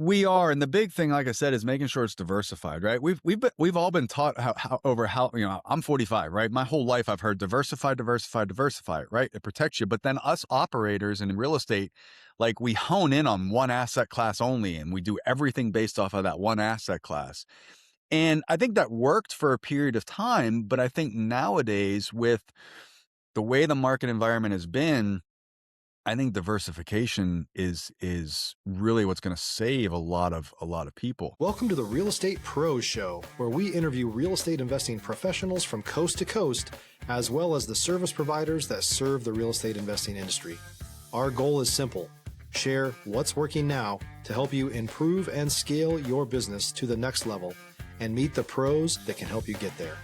We are, and the big thing, like I said, is making sure it's diversified, right? We've all been taught how I'm 45, right? My whole life I've heard diversify, right? It protects you. But then us operators in real estate, like we hone in on one asset class only, and we do everything based off of that one asset class. And I think that worked for a period of time, but I think nowadays with the way the market environment has been, I think diversification is really what's going to save a lot of people. Welcome to the Real Estate Pros Show, where we interview real estate investing professionals from coast to coast, as well as the service providers that serve the real estate investing industry. Our goal is simple: share what's working now to help you improve and scale your business to the next level and meet the pros that can help you get there.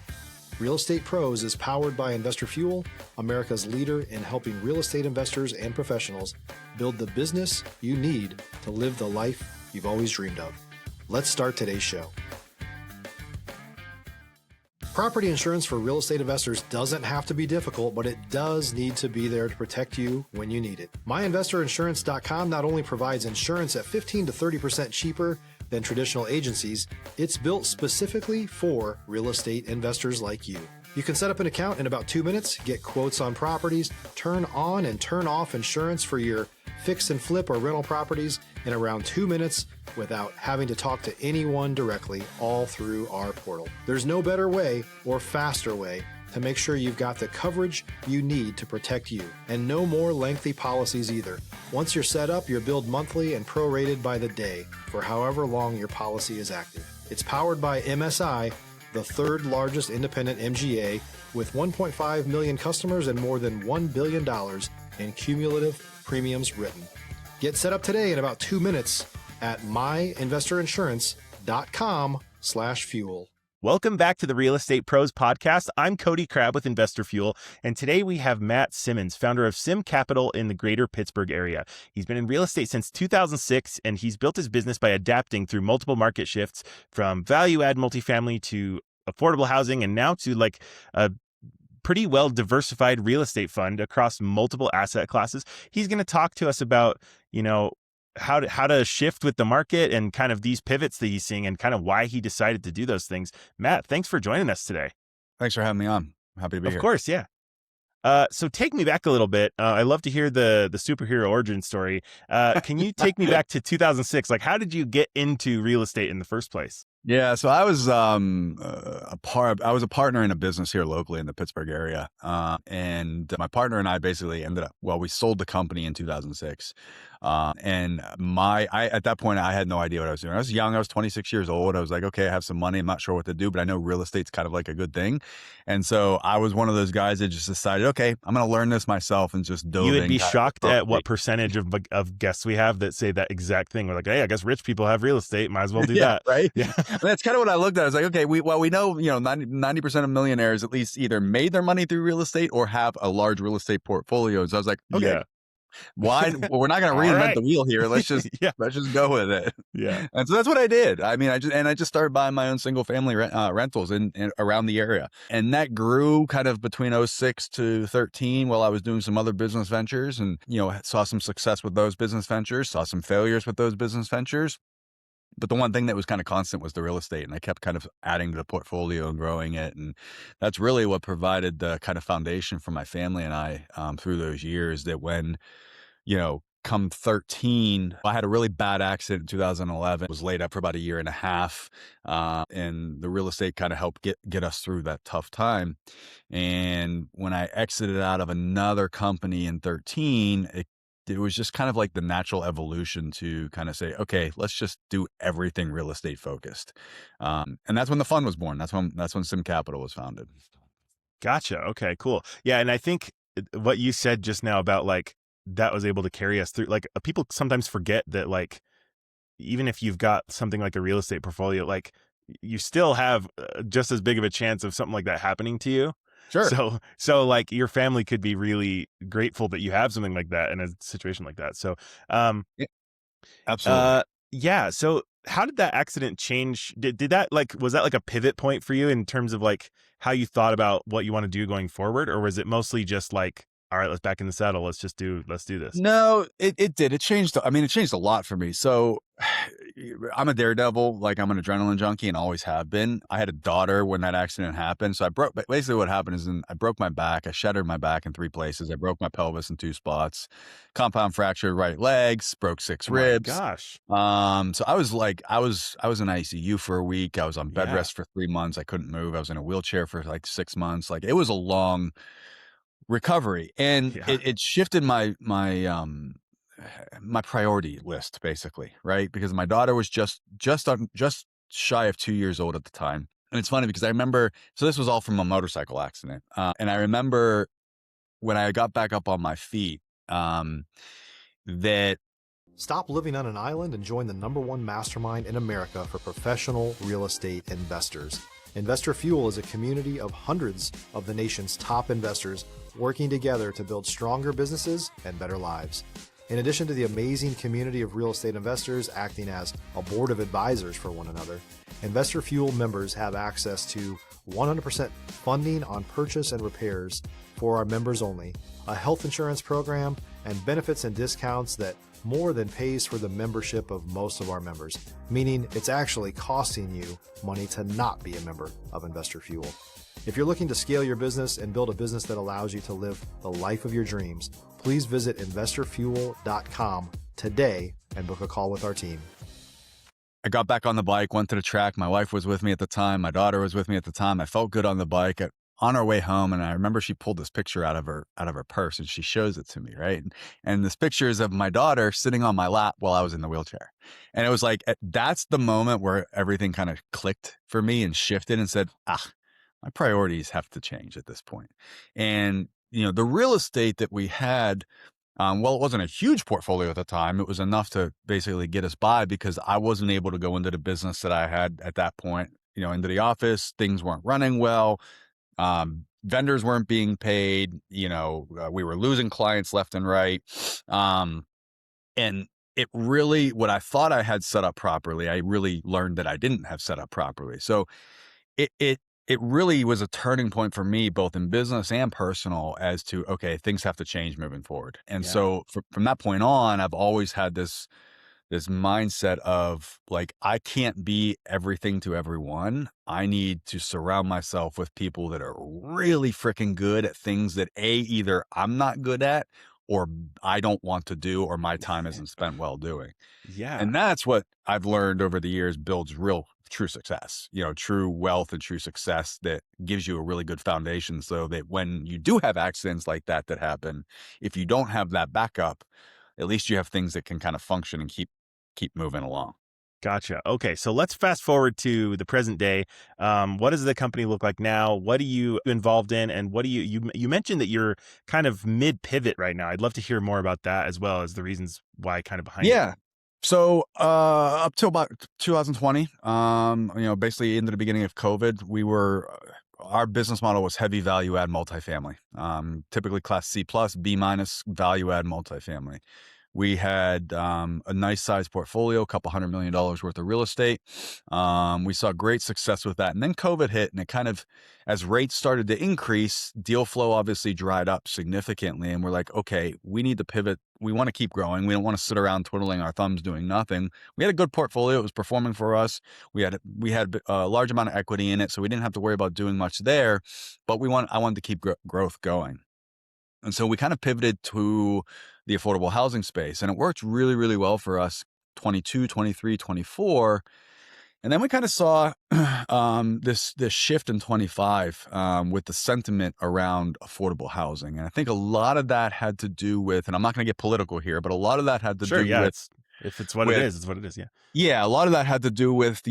Real Estate Pros is powered by Investor Fuel, America's leader in helping real estate investors and professionals build the business you need to live the life you've always dreamed of. Let's start today's show. Property insurance for real estate investors doesn't have to be difficult, but it does need to be there to protect you when you need it. MyInvestorInsurance.com not only provides insurance at 15 to 30% cheaper than traditional agencies, it's built specifically for real estate investors like you. You can set up an account in about 2 minutes, get quotes on properties, turn on and turn off insurance for your fix and flip or rental properties in around 2 minutes without having to talk to anyone directly, all through our portal. There's no better way or faster way to make sure you've got the coverage you need to protect you, and no more lengthy policies either. Once you're set up, you're billed monthly and prorated by the day for however long your policy is active. It's powered by MSI, the third largest independent MGA, with 1.5 million customers and more than $1 billion in cumulative premiums written. Get set up today in about 2 minutes at myinvestorinsurance.com/fuel. Welcome back to the Real Estate Pros podcast. I'm Cody Crabb with Investor Fuel, and today we have Mat Simmons, founder of Sim Capital in the greater Pittsburgh area. He's been in real estate since 2006, and he's built his business by adapting through multiple market shifts from value-add multifamily to affordable housing, and now to like a pretty well diversified real estate fund across multiple asset classes. He's going to talk to us about, how to shift with the market and kind of these pivots that he's seeing and kind of why he decided to do those things. Mat, thanks for joining us today. Thanks for having me on. Happy to be here. Of course, yeah. So take me back a little bit. I love to hear the superhero origin story. Can you take me back to 2006? Like, how did you get into real estate in the first place? Yeah, so I was a partner in a business here locally in the Pittsburgh area, and my partner and I basically we sold the company in 2006, and at that point I had no idea what I was doing. I was young. I was 26 years old. I was like, okay, I have some money. I'm not sure what to do, but I know real estate's kind of like a good thing, and so I was one of those guys that just decided, okay, I'm going to learn this myself and just dove in. You would be shocked at what percentage of guests we have that say that exact thing. We're like, hey, I guess rich people have real estate. Might as well do that, right? Yeah. And that's kind of what I looked at. I was like, okay, we know, 90% of millionaires at least either made their money through real estate or have a large real estate portfolio. So I was like, okay, yeah. Why? Well, we're not going to reinvent the wheel here. Let's just let's just go with it. Yeah. And so that's what I did. I mean, I just started buying my own single family rentals in around the area, and that grew kind of between 06 to 13 while I was doing some other business ventures, and saw some success with those business ventures, saw some failures with those business ventures. But the one thing that was kind of constant was the real estate, and I kept kind of adding to the portfolio and growing it. And that's really what provided the kind of foundation for my family and I through those years, that when, come 13, I had a really bad accident in 2011, was laid up for about a year and a half. And the real estate kind of helped get us through that tough time. And when I exited out of another company in 13, it was just kind of like the natural evolution to kind of say, okay, let's just do everything real estate focused. And that's when the fund was born. That's when Sim Capital was founded. Gotcha. Okay, cool. Yeah. And I think what you said just now about like, that was able to carry us through, like people sometimes forget that, like, even if you've got something like a real estate portfolio, like you still have just as big of a chance of something like that happening to you. Sure. So like your family could be really grateful that you have something like that in a situation like that. So, yeah, absolutely. Yeah. So how did that accident change? Did that was that like a pivot point for you in terms of like how you thought about what you want to do going forward? Or was it mostly just like, all right, let's back in the saddle. Let's do this. No, it did. It changed. I mean, it changed a lot for me. So I'm a daredevil. Like, I'm an adrenaline junkie and always have been. I had a daughter when that accident happened. So basically what happened is I broke my back. I shattered my back in 3 places. I broke my pelvis in 2 spots, compound fractured right legs, broke 6 Oh my ribs. gosh. So I was like, I was in ICU for a week. I was on bed Yeah. rest for 3 months. I couldn't move. I was in a wheelchair for like 6 months. Like, it was a long recovery, and Yeah. it shifted my priority list, basically, right? Because my daughter was just shy of 2 years old at the time. And it's funny because I remember, so this was all from a motorcycle accident. And I remember when I got back up on my feet, that Stop living on an island and join the #1 mastermind in America for professional real estate investors. Investor Fuel is a community of hundreds of the nation's top investors working together to build stronger businesses and better lives. In addition to the amazing community of real estate investors acting as a board of advisors for one another, Investor Fuel members have access to 100% funding on purchase and repairs for our members only, a health insurance program, and benefits and discounts that more than pays for the membership of most of our members, meaning it's actually costing you money to not be a member of Investor Fuel. If you're looking to scale your business and build a business that allows you to live the life of your dreams, please visit investorfuel.com today and book a call with our team. I got back on the bike, went to the track. My wife was with me at the time. My daughter was with me at the time. I felt good on the bike. On our way home, and I remember she pulled this picture out of her purse, and she shows it to me, right? And this picture is of my daughter sitting on my lap while I was in the wheelchair. And it was like, that's the moment where everything kind of clicked for me and shifted and said, my priorities have to change at this point. And, the real estate that we had, well, it wasn't a huge portfolio at the time. It was enough to basically get us by because I wasn't able to go into the business that I had at that point, into the office. Things weren't running well. Vendors weren't being paid, we were losing clients left and right. And it really, what I thought I had set up properly, I really learned that I didn't have set up properly. So it really was a turning point for me, both in business and personal, as to, okay, things have to change moving forward. And so from that point on, I've always had this mindset of like, I can't be everything to everyone. I need to surround myself with people that are really freaking good at things that either I'm not good at or I don't want to do, or my time isn't spent well doing. Yeah. And that's what I've learned over the years builds true success, true wealth and true success that gives you a really good foundation so that when you do have accidents like that happen, if you don't have that backup, at least you have things that can kind of function and keep moving along. Gotcha. Okay, so let's fast forward to the present day. What does the company look like now? What are you involved in? And what do you mentioned that you're kind of mid pivot right now. I'd love to hear more about that as well as the reasons why kind of behind it. Yeah. So up till about 2020, basically into the beginning of COVID, our business model was heavy value add multifamily, typically class C plus, B minus value add multifamily. We had a nice size portfolio, a couple $100 million worth of real estate. We saw great success with that. And then COVID hit, and it kind of, as rates started to increase, deal flow obviously dried up significantly. And we're like, okay, we need to pivot. We want to keep growing. We don't want to sit around twiddling our thumbs doing nothing. We had a good portfolio. It was performing for us. We had a large amount of equity in it, so we didn't have to worry about doing much there. But I wanted to keep growth going. And so we kind of pivoted to the affordable housing space, and it worked really, really well for us 22, 23, 24. And then we kind of saw this shift in 25 with the sentiment around affordable housing. And I think a lot of that had to do with, and I'm not going to get political here, but a lot of that had to do with, if it's what it is, it's what it is. Yeah. Yeah. A lot of that had to do with,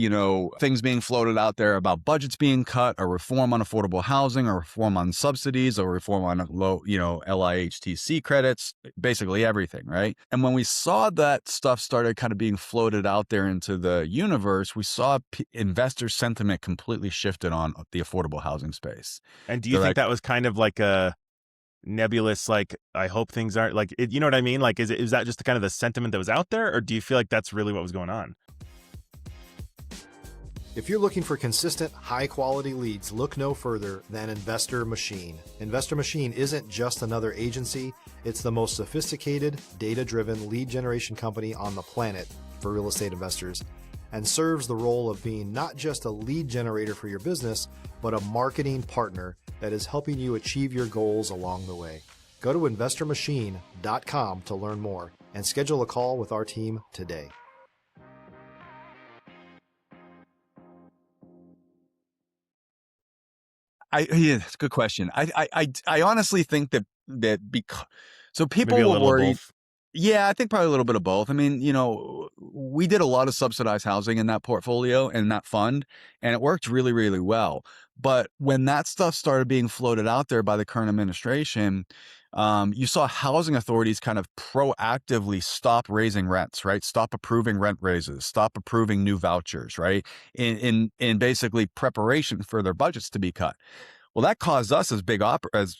things being floated out there about budgets being cut, a reform on affordable housing, a reform on subsidies, a reform on low, LIHTC credits, basically everything. Right. And when we saw that stuff started kind of being floated out there into the universe, we saw investor sentiment completely shifted on the affordable housing space. And do you think that was kind of like a nebulous, like, I hope things aren't like it, you know what I mean? Like, is that just the kind of the sentiment that was out there, or do you feel like that's really what was going on? If you're looking for consistent, high-quality leads, look no further than Investor Machine. Investor Machine isn't just another agency. It's the most sophisticated, data-driven lead generation company on the planet, for real estate investors and serves the role of being not just a lead generator for your business, but a marketing partner that is helping you achieve your goals along the way. Go to investormachine.com to learn more and schedule a call with our team today. Yeah, it's a good question. I honestly think that because so people Maybe a were little of worried. both. Yeah, I think probably a little bit of both. I mean, we did a lot of subsidized housing in that portfolio and that fund, and it worked really, really well. But when that stuff started being floated out there by the current administration, you saw housing authorities kind of proactively stop raising rents, right? Stop approving rent raises, stop approving new vouchers, right? In basically preparation for their budgets to be cut. Well, that caused us as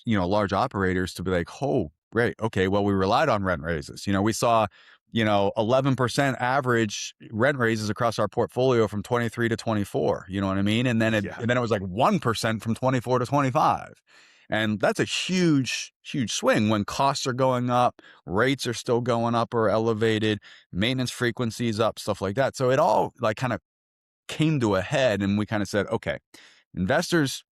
large operators to be like, oh, great. Okay. Well, we relied on rent raises. We saw, 11% average rent raises across our portfolio from 23 to 24. You know what I mean? And then Yeah. it was like 1% from 24 to 25. And that's a huge, huge swing when costs are going up, rates are still going up or elevated, maintenance frequencies up, stuff like that. So it all like kind of came to a head, and we kind of said, okay, investors,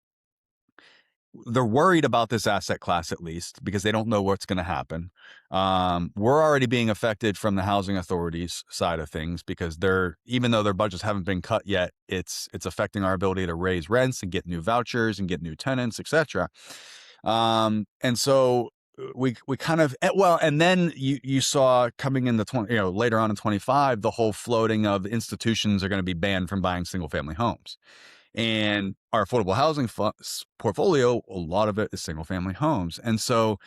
they're worried about this asset class, at least because they don't know what's going to happen. We're already being affected from the housing authorities side of things because even though their budgets haven't been cut yet, it's affecting our ability to raise rents and get new vouchers and get new tenants, etc. And so we kind of, and then you saw coming in later on in 25, the whole floating of institutions are going to be banned from buying single family homes. And our affordable housing portfolio, a lot of it is single family homes. And so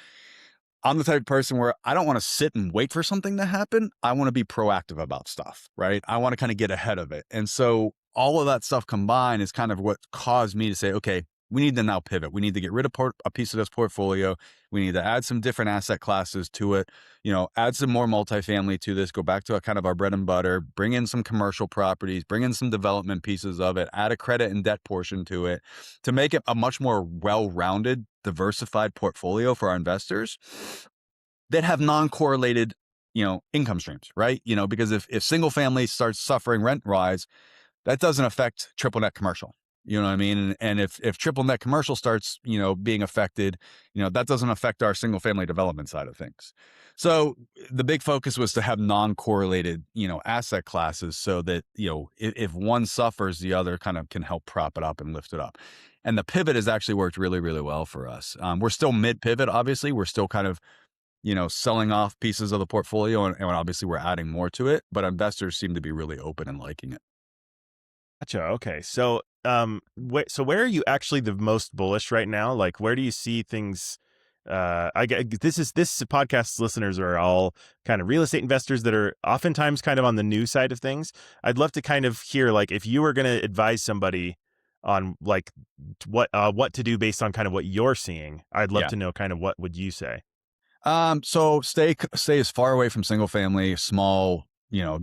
I'm the type of person where I don't want to sit and wait for something to happen. I want to be proactive about stuff, right? I want to kind of get ahead of it. And so all of that stuff combined is kind of what caused me to say, okay, we need to now pivot. We need to get rid of a piece of this portfolio. We need to add some different asset classes to it, add some more multifamily to this, go back to kind of our bread and butter, bring in some commercial properties, bring in some development pieces of it, add a credit and debt portion to it to make it a much more well-rounded, diversified portfolio for our investors that have non-correlated, income streams, right? Because if single family starts suffering rent rise, that doesn't affect triple net commercial. You know what I mean? And if triple net commercial starts, being affected, that doesn't affect our single family development side of things. So the big focus was to have non-correlated, asset classes so that, if one suffers, the other kind of can help prop it up and lift it up. And the pivot has actually worked really, really well for us. We're still mid-pivot, obviously. We're still kind of, selling off pieces of the portfolio and obviously we're adding more to it, but investors seem to be really open and liking it. Gotcha. Okay. So, so where are you actually the most bullish right now? Like, where do you see things? This podcast's listeners are all kind of real estate investors that are oftentimes kind of on the new side of things. I'd love to kind of hear, like, if you were going to advise somebody on like what to do based on kind of what you're seeing, I'd love to know kind of what would you say? So stay as far away from single family, small,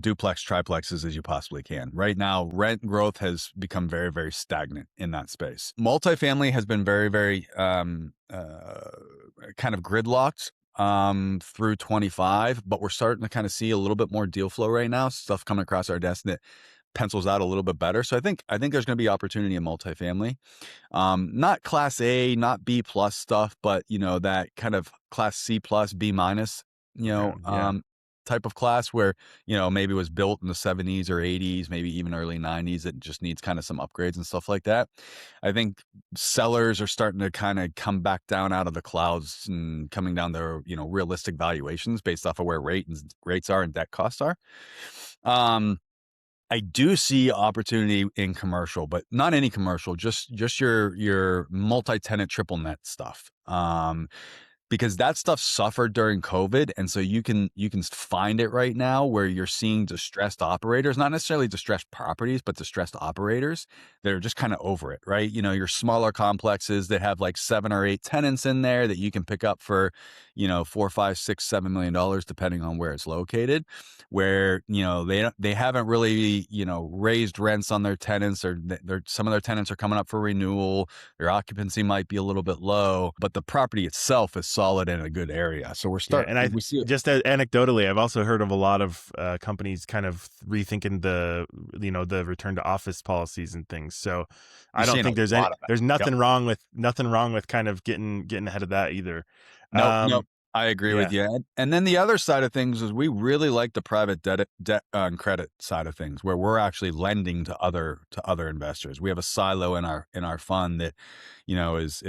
duplex, triplexes as you possibly can. Right now, rent growth has become very, very stagnant in that space. Multifamily has been very, very kind of gridlocked through 25, but we're starting to kind of see a little bit more deal flow right now, stuff coming across our desk that pencils out a little bit better. So I think there's going to be opportunity in multifamily. Not class A, not B plus stuff, but that kind of class C plus, B minus, type of class where, maybe it was built in the 70s or 80s, maybe even early 90s. It just needs kind of some upgrades and stuff like that. I think sellers are starting to kind of come back down out of the clouds and coming down their, realistic valuations based off of where rates are and debt costs are. I do see opportunity in commercial, but not any commercial, just your multi-tenant triple net stuff. Because that stuff suffered during COVID. And so you can find it right now where you're seeing distressed operators, not necessarily distressed properties, but distressed operators that are just kind of over it, right? Your smaller complexes that have like 7 or 8 tenants in there that you can pick up for, $4, $5, $6, $7 million, depending on where it's located, where, they haven't really, raised rents on their tenants, or some of their tenants are coming up for renewal. Their occupancy might be a little bit low, but the property itself is solid in a good area. So Yeah, and we see it. just anecdotally, I've also heard of a lot of companies kind of rethinking the return to office policies and things. So You're I don't seeing a think there's lot of that. there's Yep. nothing wrong with kind of getting ahead of that either. Nope, nope. Um, I agree with yeah, you. And then the other side of things is we really like the private debt and credit side of things, where we're actually lending to other investors. We have a silo in our fund that, is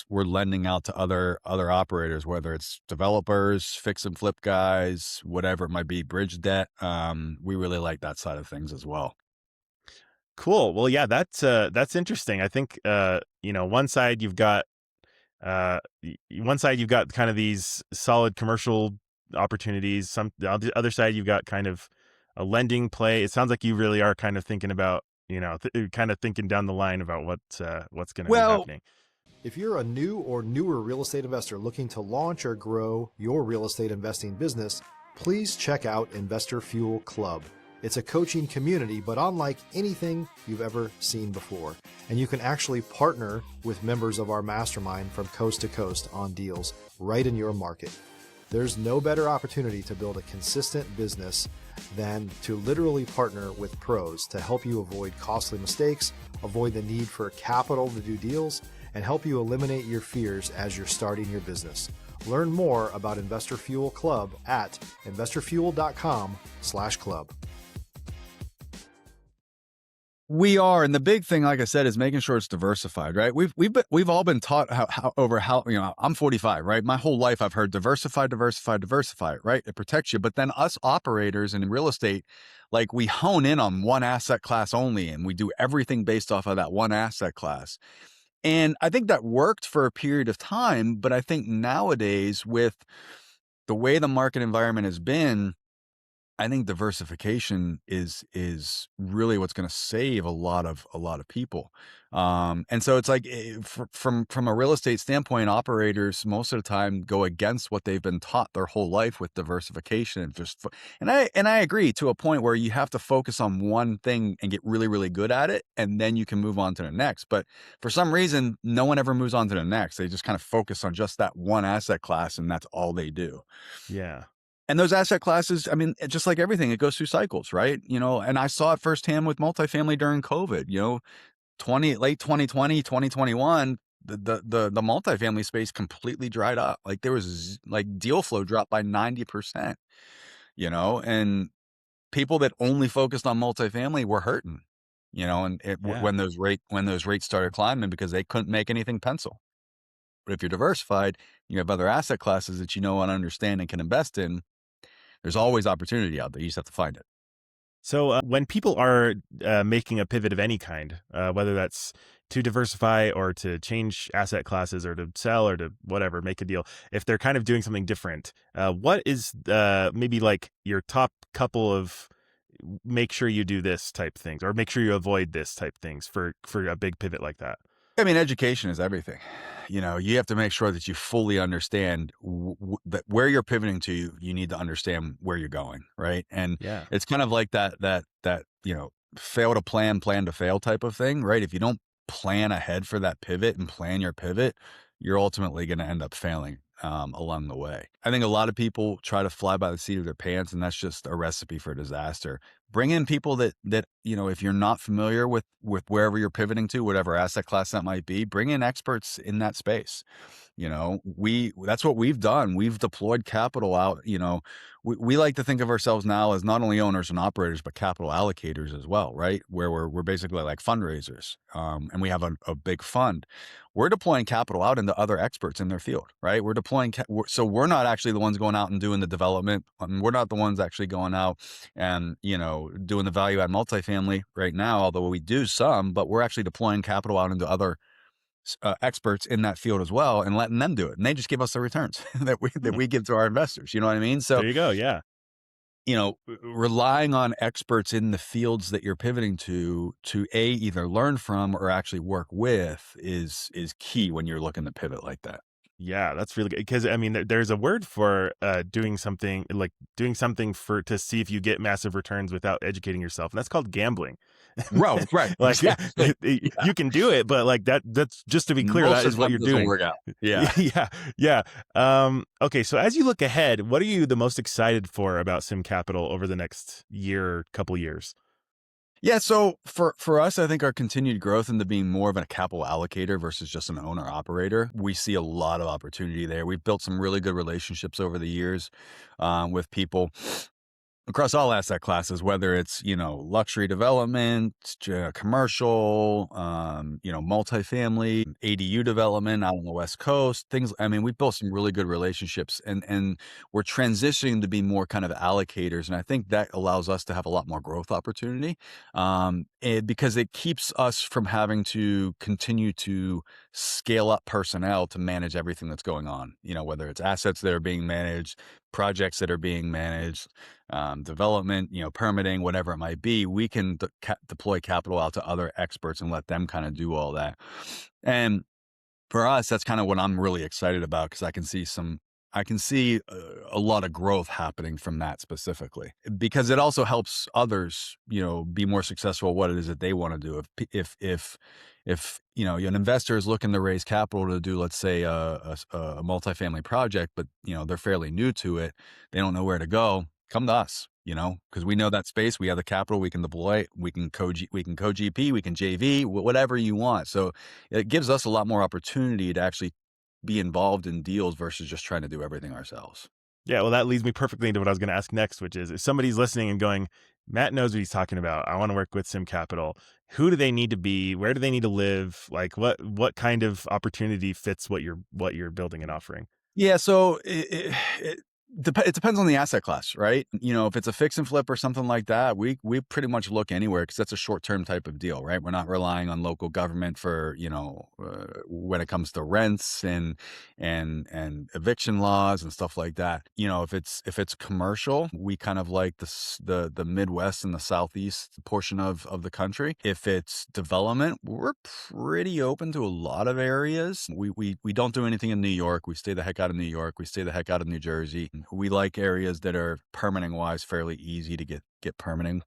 we're lending out to other operators, whether it's developers, fix and flip guys, whatever it might be, bridge debt. We really like that side of things as well. cool. Well, yeah, that's interesting. I think one side you've got one side you've got kind of these solid commercial opportunities. The other side you've got kind of a lending play. It sounds like you really are kind of thinking about kind of thinking down the line about what's going to be Well, happening. If you're a new or newer real estate investor looking to launch or grow your real estate investing business, please check out Investor Fuel Club. It's a coaching community, but unlike anything you've ever seen before. And you can actually partner with members of our mastermind from coast to coast on deals right in your market. There's no better opportunity to build a consistent business than to literally partner with pros to help you avoid costly mistakes, avoid the need for capital to do deals, and help you eliminate your fears as you're starting your business. Learn more about Investor Fuel Club at investorfuel.com/club. we are, and the big thing, like I said, is making sure it's diversified, right? We've all been taught how I'm 45, right? My whole life I've heard diversify, right? It protects you, but then us operators and in real estate, like we hone in on one asset class only, and we do everything based off of that one asset class. And I think that worked for a period of time, but I think nowadays with the way the market environment has been, I think diversification is really what's going to save a lot of people. And so it's like from a real estate standpoint, operators most of the time go against what they've been taught their whole life with diversification and and I agree to a point where you have to focus on one thing and get really, really good at it, and then you can move on to the next. But for some reason, no one ever moves on to the next. They just kind of focus on just that one asset class, and that's all they do. Yeah. And those asset classes, I mean, just like everything, it goes through cycles, right? And I saw it firsthand with multifamily during COVID, late 2020, 2021, the multifamily space completely dried up. Like there was like deal flow dropped by 90%, and people that only focused on multifamily were hurting, and Yeah. when those rates started climbing because they couldn't make anything pencil. But if you're diversified, you have other asset classes that you know and understand and can invest in. There's always opportunity out there. You just have to find it. So when people are making a pivot of any kind, whether that's to diversify or to change asset classes or to sell or to whatever, make a deal, if they're kind of doing something different, what is maybe like your top couple of make sure you do this type things or make sure you avoid this type things for a big pivot like that? I mean, education is everything. You have to make sure that you fully understand that where you're pivoting to, you need to understand where you're going, right? And Yeah. it's kind of like that fail to plan to fail type of thing, right? If you don't plan ahead for that pivot and plan your pivot, you're ultimately going to end up failing along the way. I think a lot of people try to fly by the seat of their pants, and that's just a recipe for disaster. Bring in people that if you're not familiar with wherever you're pivoting to, whatever asset class that might be, bring in experts in that space. That's what we've done. We've deployed capital out. We like to think of ourselves now as not only owners and operators, but capital allocators as well, right? Where we're basically like fundraisers, and we have a big fund. We're deploying capital out into other experts in their field, right? We're deploying, so we're not actually the ones going out and doing the development. We're not the ones actually going out and, doing the value add multifamily right now, although we do some, but we're actually deploying capital out into other experts in that field as well and letting them do it. And they just give us the returns that we give to our investors. You know what I mean? So, There you go. Yeah. relying on experts in the fields that you're pivoting to either learn from or actually work with is key when you're looking to pivot like that. Yeah, that's really good. Because I mean, there's a word for doing something for to see if you get massive returns without educating yourself, and that's called gambling. Right, Like exactly. Yeah. you can do it, but like that's just to be clear, Most that of is the what time you're it doesn't doing. work out. Yeah. Yeah, yeah. Okay, so as you look ahead, what are you the most excited for about Sim Capital over the next year, couple years? Yeah, so for us, I think our continued growth into being more of a capital allocator versus just an owner operator, we see a lot of opportunity there. We've built some really good relationships over the years with people across all asset classes, whether it's, luxury development, commercial, multifamily, ADU development out on the West Coast, things. I mean, we built some really good relationships, and we're transitioning to be more kind of allocators. And I think that allows us to have a lot more growth opportunity, because it keeps us from having to continue to scale up personnel to manage everything that's going on, whether it's assets that are being managed, projects that are being managed, development, permitting, whatever it might be. We can deploy capital out to other experts and let them kind of do all that. And for us, that's kind of what I'm really excited about, because I can see a lot of growth happening from that specifically, because it also helps others, be more successful at what it is that they want to do. If an investor is looking to raise capital to do, let's say, a multifamily project, but they're fairly new to it, they don't know where to go. Come to us, because we know that space. We have the capital. We can deploy. We can co-GP. We can JV. Whatever you want. So it gives us a lot more opportunity to actually be involved in deals versus just trying to do everything ourselves. Yeah, well, that leads me perfectly into what I was going to ask next, which is if somebody's listening and going, Matt knows what he's talking about. I want to work with Sim Capital. Who do they need to be? Where do they need to live? Like what kind of opportunity fits what you're building and offering? Yeah, so it depends on the asset class, right? If it's a fix and flip or something like that, we pretty much look anywhere, because that's a short-term type of deal, right? We're not relying on local government for, when it comes to rents and eviction laws and stuff like that. If it's commercial, we kind of like the Midwest and the Southeast portion of the country. If it's development, we're pretty open to a lot of areas. We don't do anything in New York. We stay the heck out of New York. We stay the heck out of New Jersey. We like areas that are permitting wise fairly easy to get permitting.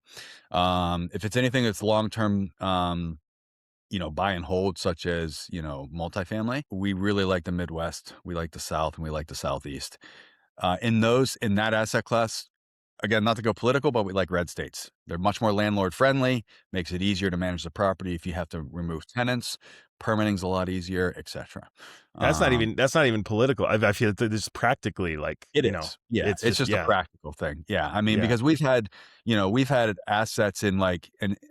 If it's anything that's long term, buy and hold, such as multifamily, we really like the Midwest. We like the South, and we like the Southeast. In that asset class, again, not to go political, but we like red states. They're much more landlord friendly, makes it easier to manage the property if you have to remove tenants. Permitting's a lot easier, etc. That's not even political. I feel that this practically like, It is. Yeah. it's It's just, just a yeah, practical thing. Yeah. I mean, yeah. because we've had assets in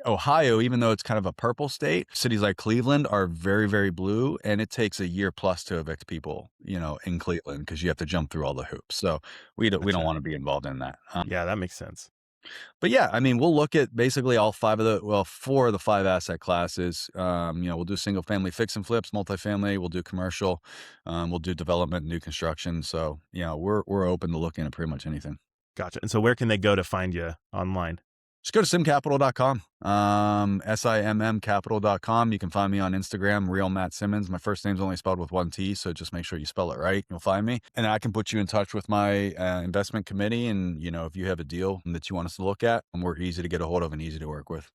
Ohio, even though it's kind of a purple state, cities like Cleveland are very, very blue. And it takes a year plus to evict people, in Cleveland, because you have to jump through all the hoops. So we don't Gotcha. want to be involved in that. Yeah, that makes sense. But yeah, I mean, we'll look at basically four of the five asset classes. We'll do single family fix and flips, multifamily. We'll do commercial. We'll do development, new construction. So we're open to looking at pretty much anything. Gotcha. And so where can they go to find you online? Just go to simcapital.com, SIMMcapital.com. You can find me on Instagram, real Mat Simmons. My first name's only spelled with one T, so just make sure you spell it right. You'll find me. And I can put you in touch with my investment committee. And, if you have a deal that you want us to look at, we're easy to get a hold of and easy to work with.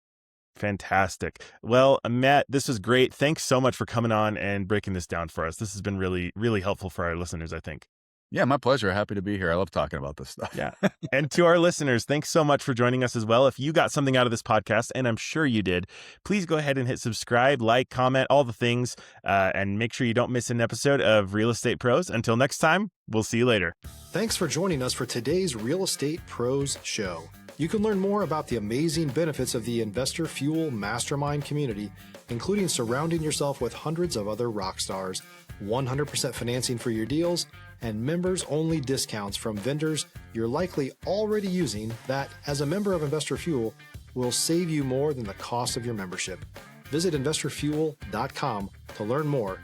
Fantastic. Well, Matt, this was great. Thanks so much for coming on and breaking this down for us. This has been really, really helpful for our listeners, I think. Yeah, my pleasure. Happy to be here. I love talking about this stuff. Yeah. And to our listeners, thanks so much for joining us as well. If you got something out of this podcast, and I'm sure you did, please go ahead and hit subscribe, like, comment, all the things, and make sure you don't miss an episode of Real Estate Pros. Until next time, we'll see you later. Thanks for joining us for today's Real Estate Pros show. You can learn more about the amazing benefits of the Investor Fuel Mastermind community, including surrounding yourself with hundreds of other rock stars, 100% financing for your deals, and members-only discounts from vendors you're likely already using that, as a member of Investor Fuel, will save you more than the cost of your membership. Visit investorfuel.com to learn more.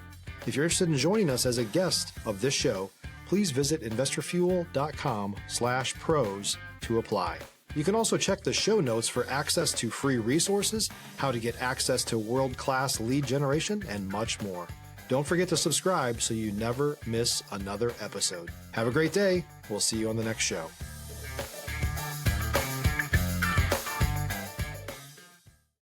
If you're interested in joining us as a guest of this show, please visit investorfuel.com/pros to apply. You can also check the show notes for access to free resources, how to get access to world-class lead generation, and much more. Don't forget to subscribe so you never miss another episode. Have a great day. We'll see you on the next show.